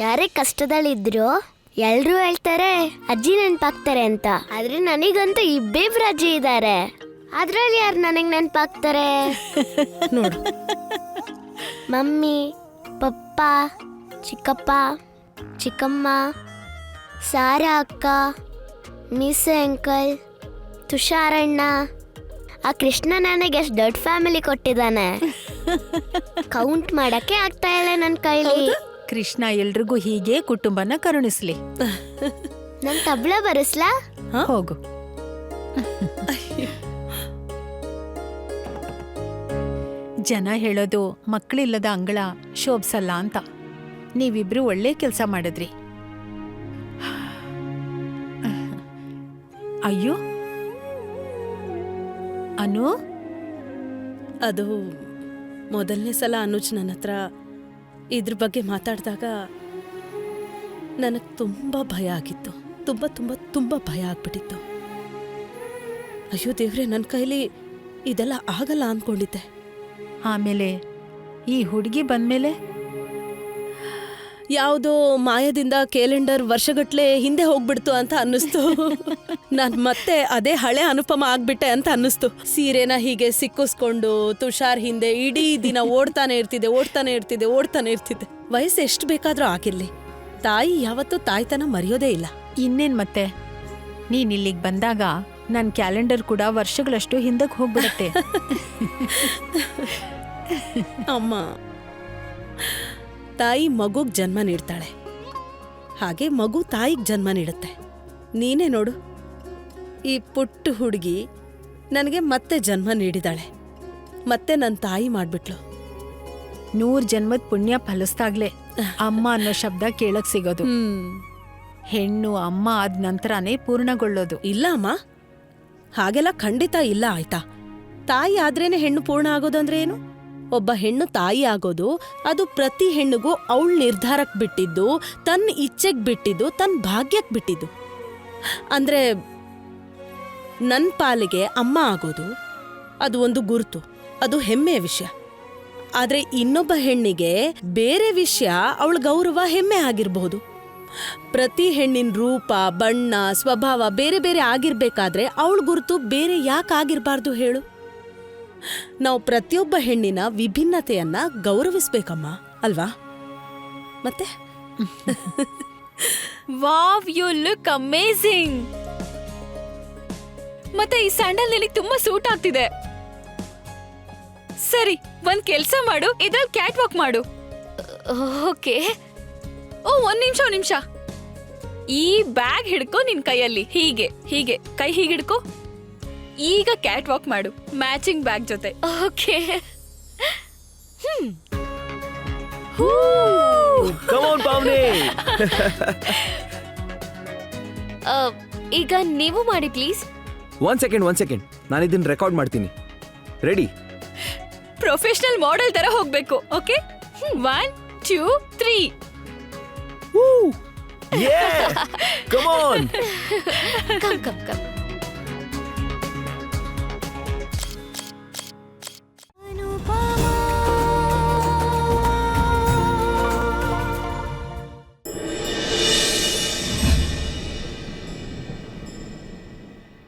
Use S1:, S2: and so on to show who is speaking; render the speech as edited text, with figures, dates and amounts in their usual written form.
S1: ಯಾರೇ ಕಷ್ಟದಲ್ಲಿದ್ರು ಎಲ್ರೂ ಹೇಳ್ತಾರೆ ಅಜ್ಜಿ ನೆನ್ಪಾಗ್ತಾರೆ ಅಂತ. ಆದ್ರೆ ನನಗಂತೂ ಇಬ್ಬಿಬ್ರು ಅಜ್ಜಿ ಇದ್ದಾರೆ. ಅದ್ರಲ್ಲಿ ಯಾರು ನನಗ್ ನೆನ್ಪಾಗ್ತಾರೆ
S2: ನೋಡು,
S1: ಮಮ್ಮಿ, ಪಪ್ಪ, ಚಿಕ್ಕಪ್ಪ, ಚಿಕ್ಕಮ್ಮ, ಸಾರಾ ಅಕ್ಕ, ಮೀಸೆ ಅಂಕಲ್, ತುಷಾರಣ್ಣ. ಆ ಕೃಷ್ಣ ನನಗೆ ಎಷ್ಟು ದೊಡ್ಡ ಫ್ಯಾಮಿಲಿ ಕೊಟ್ಟಿದ್ದಾನೆ, ಕೌಂಟ್ ಮಾಡಕ್ಕೆ ಆಗ್ತಾ ಇಲ್ಲ ನನ್ನ ಕೈಲಿ.
S3: ಕೃಷ್ಣ ಎಲ್ರಿಗೂ ಹೀಗೆ ಕುಟುಂಬನ ಕರುಣಿಸ್ಲಿ.
S1: ನನ್ ತಬ್ಲ ಬರಸ್ಲಾ?
S3: ಹೋಗು. ಜನ ಹೇಳೋದು ಮಕ್ಕಳಿಲ್ಲದ ಅಂಗಳ ಶೋಭ್ಸಲ್ಲ ಅಂತ. ನೀವಿಬ್ರು ಒಳ್ಳೆ ಕೆಲಸ ಮಾಡಿದ್ರಿ. ಅಯ್ಯೋ ಅನು,
S2: ಅದು ಮೊದಲನೇ ಸಲ ಅನುಜ್ ನನ್ನ ಹತ್ರ ಇದ್ರ ಬಗ್ಗೆ ಮಾತಾಡಿದಾಗ ನನಗೆ ತುಂಬ ಭಯ ಆಗಿತ್ತು. ತುಂಬ ತುಂಬ ತುಂಬ ಭಯ ಆಗ್ಬಿಟ್ಟಿತ್ತು. ಅಯ್ಯೋ ದೇವ್ರೆ, ನನ್ನ ಕೈಲಿ ಇದೆಲ್ಲ ಆಗಲ್ಲ ಅಂದ್ಕೊಂಡಿದ್ದೆ.
S3: ಆಮೇಲೆ ಈ ಹುಡುಗಿ ಬಂದ್ಮೇಲೆ
S2: ಯಾವುದೋ ಮಾಯದಿಂದ ಕ್ಯಾಲೆಂಡರ್ ವರ್ಷಗಟ್ಲೆ ಹಿಂದೆ ಹೋಗ್ಬಿಡ್ತು ಅಂತ ಅನ್ನಿಸ್ತು. ನಾನು ಮತ್ತೆ ಅದೇ ಹಳೆ ಅನುಪಮ ಆಗ್ಬಿಟ್ಟೆ ಅಂತ ಅನ್ನಿಸ್ತು. ಸೀರೆನ ಹೀಗೆ ಸಿಕ್ಕಿಸ್ಕೊಂಡು ತುಷಾರ್ ಹಿಂದೆ ಇಡೀ ದಿನ ಓಡ್ತಾನೆ ಇರ್ತಿದ್ದೆ. ವಯಸ್ಸು ಎಷ್ಟು ಬೇಕಾದ್ರೂ ಆಗಿರ್ಲಿ, ತಾಯಿ ಯಾವತ್ತೂ ತಾಯ್ತನ ಮರೆಯೋದೇ ಇಲ್ಲ.
S3: ಇನ್ನೇನ್ ಮತ್ತೆ, ನೀನ್ ಇಲ್ಲಿಗೆ ಬಂದಾಗ ನನ್ ಕ್ಯಾಲೆಂಡರ್ ಕೂಡ ವರ್ಷಗಳಷ್ಟು ಹಿಂದಕ್ಕೆ ಹೋಗ್ಬಿಡತ್ತೆ.
S2: ಅಮ್ಮ, ತಾಯಿ ಮಗುಗ್ ಜನ್ಮ ನೀಡ್ತಾಳೆ, ಹಾಗೆ ಮಗು ತಾಯಿಗೆ ಜನ್ಮ ನೀಡುತ್ತೆ. ನೀನೇ ನೋಡು, ಈ ಪುಟ್ಟ ಹುಡುಗಿ ನನಗೆ ಮತ್ತೆ ಜನ್ಮ ನೀಡಿದಾಳೆ, ಮತ್ತೆ ನನ್ನ ತಾಯಿ ಮಾಡ್ಬಿಟ್ಲು.
S3: 100 ಜನ್ಮದ ಪುಣ್ಯ ಫಲಿಸ್ದಾಗ್ಲೇ ಅಮ್ಮ ಅನ್ನೋ ಶಬ್ದ ಕೇಳಕ್ ಸಿಗೋದು. ಹೆಣ್ಣು ಅಮ್ಮ ಆದ ನಂತರನೇ ಪೂರ್ಣಗೊಳ್ಳೋದು.
S2: ಇಲ್ಲ ಅಮ್ಮ, ಹಾಗೆಲ್ಲ ಖಂಡಿತ ಇಲ್ಲ. ಆಯ್ತಾ, ತಾಯಿ ಆದ್ರೇನೆ ಹೆಣ್ಣು ಪೂರ್ಣ ಆಗೋದು ಅಂದ್ರೆ ಏನು? ಒಬ್ಬ ಹೆಣ್ಣು ತಾಯಿ ಆಗೋದು ಅದು ಪ್ರತಿ ಹೆಣ್ಣಿಗೂ ಅವಳ ನಿರ್ಧಾರಕ್ಕೆ ಬಿಟ್ಟಿದ್ದು, ತನ್ನ ಇಚ್ಛೆಗೆ ಬಿಟ್ಟಿದ್ದು, ತನ್ನ ಭಾಗ್ಯಕ್ಕೆ ಬಿಟ್ಟಿದ್ದು. ಅಂದ್ರೆ ನನ್ನ ಪಾಲಿಗೆ ಅಮ್ಮ ಆಗೋದು ಅದು ಒಂದು ಗುರುತು, ಅದು ಹೆಮ್ಮೆಯ ವಿಷಯ. ಆದ್ರೆ ಇನ್ನೊಬ್ಬ ಹೆಣ್ಣಿಗೆ ಬೇರೆ ವಿಷಯ ಅವಳ ಗೌರವ, ಹೆಮ್ಮೆ ಆಗಿರಬಹುದು. ಪ್ರತಿ ಹೆಣ್ಣಿನ ರೂಪ, ಬಣ್ಣ, ಸ್ವಭಾವ ಬೇರೆ ಬೇರೆ ಆಗಿರ್ಬೇಕಾದ್ರೆ ಅವಳ ಗುರುತು ಬೇರೆ ಯಾಕೆ ಆಗಿರಬಾರ್ದು ಹೇಳು? ನಾವು ಪ್ರತಿಯೊಬ್ಬ ಹೆಣ್ಣಿನ ವಿಭಿನ್ನತೆಯನ್ನ ಗೌರವಿಸ್ಬೇಕಮ್ಮ, ಅಲ್ವಾ? ಮತ್ತೆ
S4: ವಾವ್, ಯು ಲುಕ್ ಅಮೇಜಿಂಗ್. ಮತ್ತೆ ಈ ಸ್ಯಾಂಡಲ್ ನಿನಗೆ ತುಂಬಾ ಸೂಟ್ ಆಗ್ತಿದೆ. ಸರಿ, ಒಂದ್ ಕೆಲ್ಸ ಮಾಡು, ಇದ್ರಲ್ಲಿ ಕ್ಯಾಟ್ ವಾಕ್ ಮಾಡು. ಓಕೆ. ಓ, ಒಂದ್ ನಿಮಿಷ. ಈ ಬ್ಯಾಗ್ ಹಿಡ್ಕೊ ನಿನ್ ಕೈಯಲ್ಲಿ. ಹೀಗೆ ಕೈ ಹೀಗೆ ಹಿಡ್ಕೊ. ಈಗ ಕ್ಯಾಟ್ ವಾಕ್ ಮಾಡು, ಮ್ಯಾಚಿಂಗ್ ಬ್ಯಾಗ್ ಜೊತೆ. ಓಕೆ. ಈಗ ನೀವು ಮಾಡಿ ಪ್ಲೀಸ್.
S5: ಒನ್ ಸೆಕೆಂಡ್, ನಾನು ಇದನ್ನ ರೆಕಾರ್ಡ್ ಮಾಡ್ತೀನಿ. ರೆಡಿ?
S4: ಪ್ರೊಫೆಷನಲ್ ಮಾಡೆಲ್ ತರ ಹೋಗ್ಬೇಕು. Okay, 1 2 3.
S5: Yeah! Come on!
S4: Come.